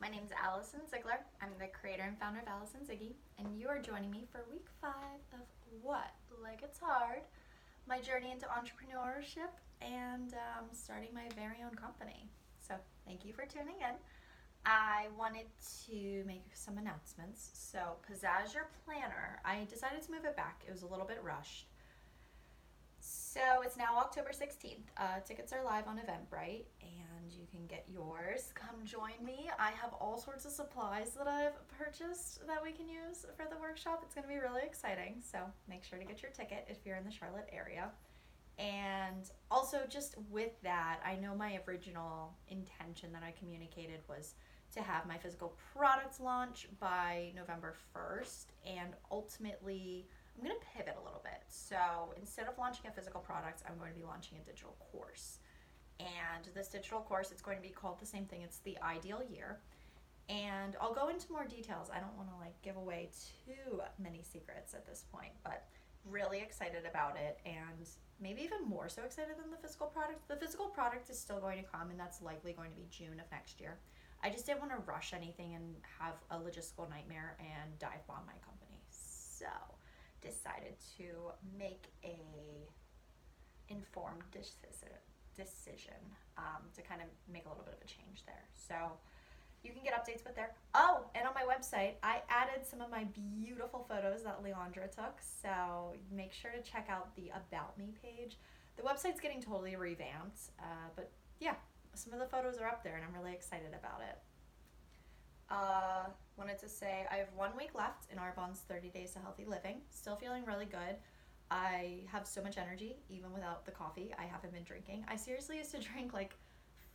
My name's Allison Ziegler. I'm the creator and founder of Allison Ziggy, and you are joining me for week 5 of What? Like It's Hard, my journey into entrepreneurship and starting my very own company. So, thank you for tuning in. I wanted to make some announcements. So, PizzAZz Your Planner, I decided to move it back. It was a little bit rushed. So it's now October 16th. Tickets are live on Eventbrite and you can get yours. Come join me. I have all sorts of supplies that I've purchased that we can use for the workshop. It's going to be really exciting. So make sure to get your ticket if you're in the Charlotte area. And also, just with that, I know my original intention that I communicated was to have my physical products launch by November 1st, and ultimately I'm going to pivot a little bit. So instead of launching a physical product, I'm going to be launching a digital course. And this digital course, it's going to be called the same thing. It's the Ideal Year. And I'll go into more details. I don't want to give away too many secrets at this point, but really excited about it, and maybe even more so excited than the physical product. The physical product is still going to come, and that's likely going to be June of next year. I just didn't want to rush anything and have a logistical nightmare and dive bomb my company. So decided to make a informed decision to kind of make a little bit of a change there. So you can get updates with there. Oh, and on my website, I added some of my beautiful photos that Leandra took. So make sure to check out the About Me page. The website's getting totally revamped, but yeah, some of the photos are up there, and I'm really excited about it. Wanted to say I have 1 week left in Arbonne's 30 Days to Healthy Living. Still feeling really good. I have so much energy, even without the coffee I haven't been drinking. I seriously used to drink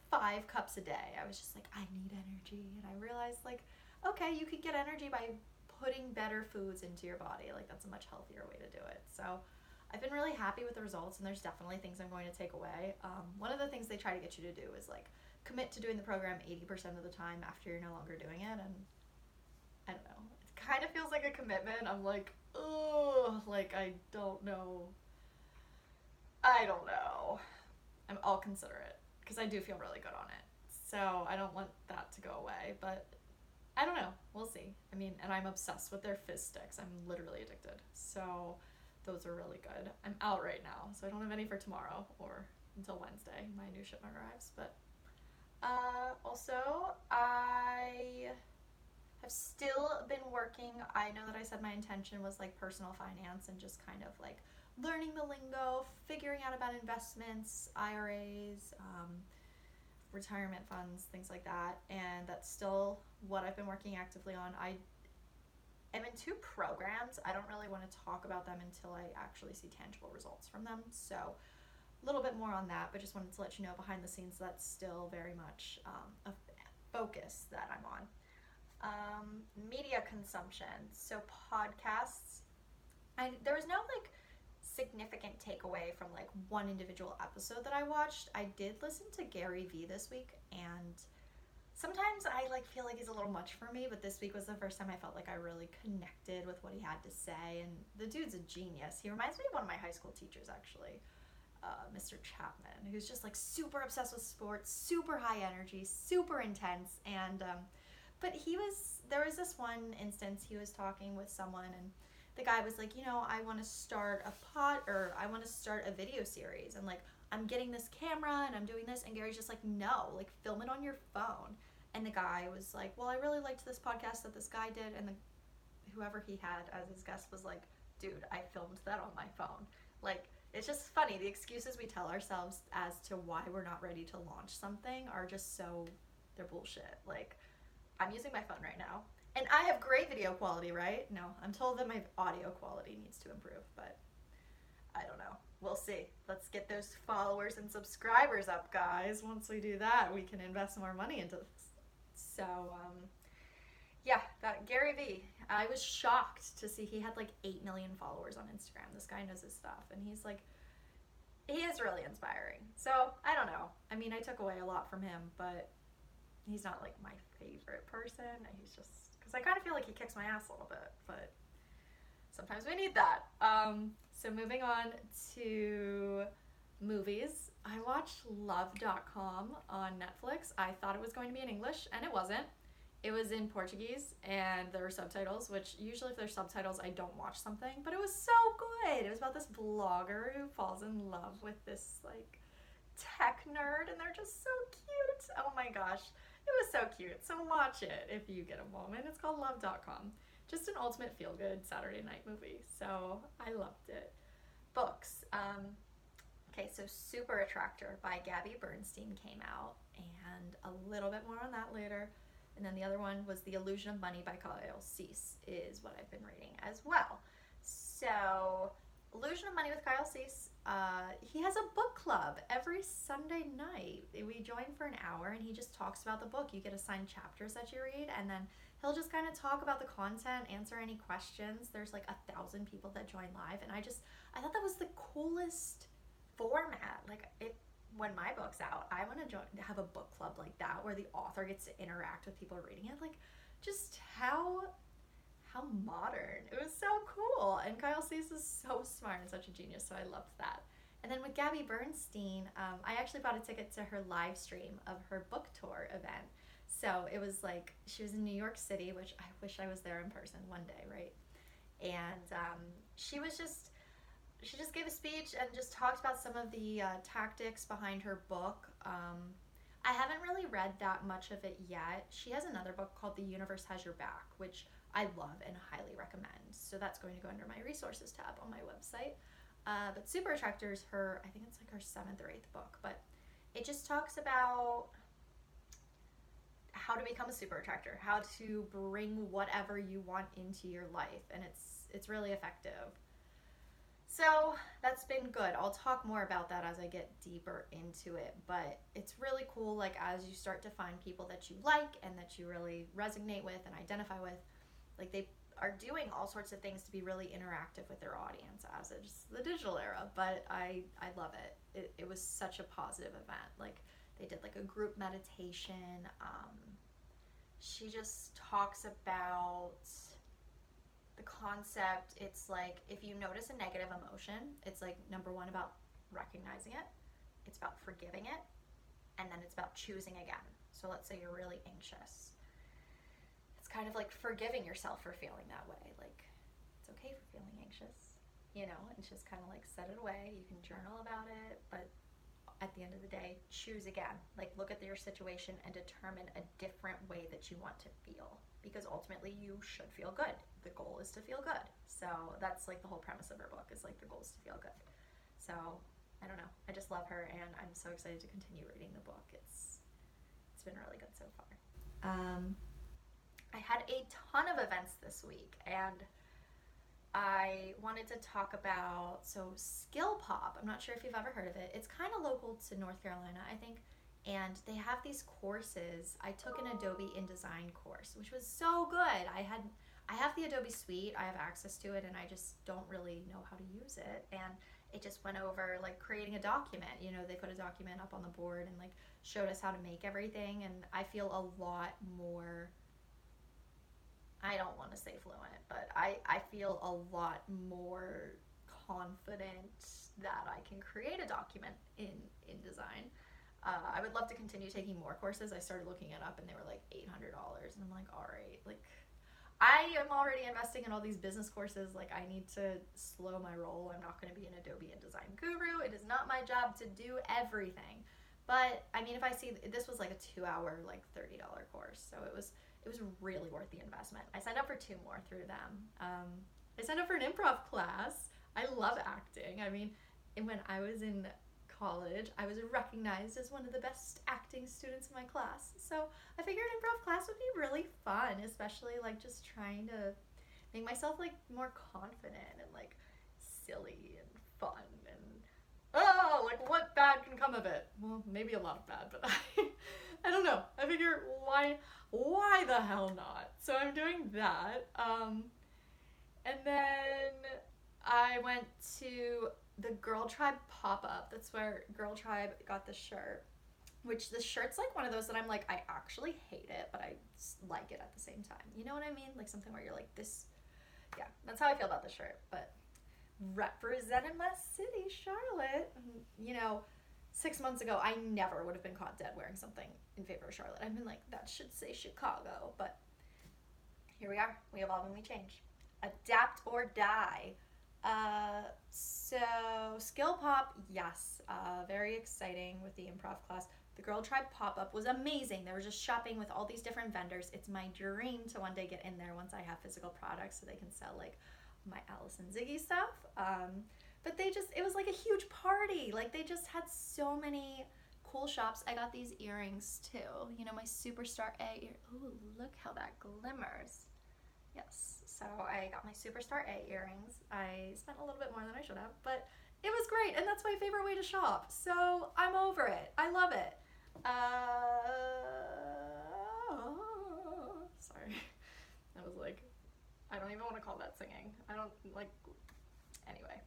5 cups a day. I was just like, I need energy. And I realized, okay, you could get energy by putting better foods into your body. That's a much healthier way to do it. So I've been really happy with the results, and there's definitely things I'm going to take away. One of the things they try to get you to do is commit to doing the program 80% of the time after you're no longer doing it. And I don't know. It kind of feels like a commitment. I'm like, oh, I don't know. I'll consider it because I do feel really good on it. So I don't want that to go away, but I don't know. We'll see. And I'm obsessed with their fizz sticks. I'm literally addicted. So those are really good. I'm out right now, so I don't have any for tomorrow or until Wednesday. My new shipment arrives. But also, I have still been working. I know that I said my intention was personal finance and just kind of learning the lingo, figuring out about investments, IRAs, retirement funds, things like that. And that's still what I've been working actively on. I am in 2 programs. I don't really want to talk about them until I actually see tangible results from them. So a little bit more on that, but just wanted to let you know behind the scenes that's still very much a focus that I'm on. Media consumption. So podcasts. There was no significant takeaway from one individual episode that I watched. I did listen to Gary Vee this week, and sometimes I feel he's a little much for me, but this week was the first time I felt I really connected with what he had to say, and the dude's a genius. He reminds me of one of my high school teachers, actually, Mr. Chapman, who's just super obsessed with sports, super high energy, super intense, and but there was this one instance he was talking with someone, and the guy was like, I want to start I want to start a video series, and I'm getting this camera and I'm doing this, and Gary's just no, film it on your phone. And the guy was like, well, I really liked this podcast that this guy did, and whoever he had as his guest was like, dude, I filmed that on my phone. It's just funny, the excuses we tell ourselves as to why we're not ready to launch something are just they're bullshit. I'm using my phone right now, and I have great video quality, right? No, I'm told that my audio quality needs to improve, but I don't know. We'll see. Let's get those followers and subscribers up, guys. Once we do that, we can invest more money into this. So, yeah, that Gary Vee. I was shocked to see he had 8 million followers on Instagram. This guy knows his stuff, and he is really inspiring. So, I don't know. I took away a lot from him, but he's not my favorite person. He's just, because I kind of feel he kicks my ass a little bit, but sometimes we need that. So moving on to movies, I watched Love.com on Netflix. I thought it was going to be in English, and it wasn't. It was in Portuguese, and there were subtitles, which usually if there's subtitles, I don't watch something, but it was so good. It was about this blogger who falls in love with this, like, tech nerd, and they're just so cute. Oh my gosh. It was so cute. So watch it if you get a moment. It's called Love.com. Just an ultimate feel-good Saturday night movie. So I loved it. Books. Okay, so Super Attractor by Gabby Bernstein came out, and a little bit more on that later. And then the other one was The Illusion of Money by Kyle Cease is what I've been reading as well. So Illusion of Money with Kyle Cease, he has a book club every Sunday night. We join for an hour and he just talks about the book. You get assigned chapters that you read, and then he'll just kind of talk about the content, answer any questions. There's like 1,000 people that join live, and I thought that was the coolest format. Like, when my book's out, I want to have a book club like that where the author gets to interact with people reading it. Like, just how modern. It was so cool. And Kyle Cease is so smart and such a genius, so I loved that. And then with Gabby Bernstein, I actually bought a ticket to her live stream of her book tour event. So it was like, she was in New York City, which I wish I was there in person one day, right? And she just gave a speech and just talked about some of the tactics behind her book. I haven't really read that much of it yet. She has another book called The Universe Has Your Back, which I love and highly recommend. So that's going to go under my resources tab on my website. But Super Attractor is her, I think it's like her 7th or 8th book, but it just talks about how to become a super attractor, how to bring whatever you want into your life, and it's really effective. So that's been good. I'll talk more about that as I get deeper into it, but it's really cool, like, as you start to find people that you like and that you really resonate with and identify with, like, they are doing all sorts of things to be really interactive with their audience as it's the digital era, but I love it. It was such a positive event. Like, they did like a group meditation. She just talks about the concept. It's like, if you notice a negative emotion, it's like, number one, about recognizing it, it's about forgiving it, and then it's about choosing again. So let's say you're really anxious. It's kind of like forgiving yourself for feeling that way. Like, it's okay for feeling anxious, you know, and just kind of like set it away. You can journal about it, but at the end of the day, choose again. Like, look at your situation and determine a different way that you want to feel, because ultimately you should feel good. The goal is to feel good. So that's like the whole premise of her book, is like the goal is to feel good. So I don't know, I just love her, and I'm so excited to continue reading the book. It's been really good so far. I had a ton of events this week, and I wanted to talk about, so Skill Pop, I'm not sure if you've ever heard of it. It's kind of local to North Carolina, I think, and they have these courses. I took an Adobe InDesign course, which was so good. I have the Adobe Suite, I have access to it, and I just don't really know how to use it. And it just went over like creating a document. You know, they put a document up on the board and like showed us how to make everything, and I feel a lot more, I don't want to say fluent, but I feel a lot more confident that I can create a document in InDesign. I would love to continue taking more courses. I started looking it up and they were like $800, and I'm like, all right, like, I am already investing in all these business courses. Like, I need to slow my roll. I'm not going to be an Adobe InDesign guru. It is not my job to do everything. But I mean, if I see, this was like a 2-hour, like $30 course, so it was really worth the investment. I signed up for 2 more through them. I signed up for an improv class. I love acting. I mean, when I was in college, I was recognized as one of the best acting students in my class. So I figured improv class would be really fun, especially like just trying to make myself like more confident and like silly and fun and like what bad can come of it? Well, maybe a lot of bad, but I don't know. I figure why the hell not? So I'm doing that. And then I went to the Girl Tribe pop-up. That's where Girl Tribe got the shirt, which the shirt's like one of those that I'm like, I actually hate it, but I like it at the same time. You know what I mean? Like something where you're like, this, yeah, that's how I feel about the shirt. But representing my city, Charlotte, you know, 6 months ago, I never would have been caught dead wearing something in favor of Charlotte. I've been like, that should say Chicago, but here we are. We evolve and we change. Adapt or die. So Skill Pop, yes, very exciting with the improv class. The Girl Tribe pop-up was amazing. They were just shopping with all these different vendors. It's my dream to one day get in there once I have physical products so they can sell like my Alice and Ziggy stuff. But it was like a huge party. Like they just had so many cool shops. I got these earrings too. You know, my Superstar A Ooh, look how that glimmers. Yes, so I got my Superstar A earrings. I spent a little bit more than I should have, but it was great, and that's my favorite way to shop. So I'm over it. I love it. Sorry. That was like, I don't even want to call that singing. I don't like, anyway.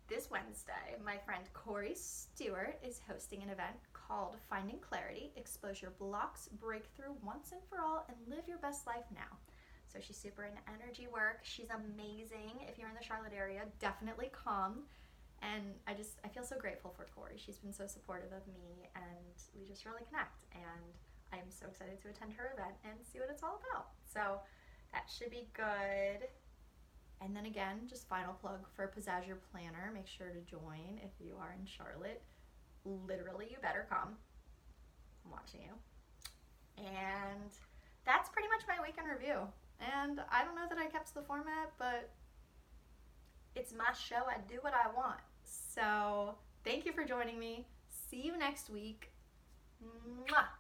This Wednesday, my friend Corey Stewart is hosting an event called Finding Clarity, Expose Your Blocks, Breakthrough Once and for All, and Live Your Best Life Now. So she's super into energy work. She's amazing. If you're in the Charlotte area, definitely come. And I feel so grateful for Corey. She's been so supportive of me, and we just really connect. And I'm so excited to attend her event and see what it's all about. So that should be good. And then again, just final plug for PizzAZz Your Planner. Make sure to join if you are in Charlotte. Literally, you better come. I'm watching you. And that's pretty much my weekend review. And I don't know that I kept to the format, but it's my show. I do what I want. So thank you for joining me. See you next week. Mwah!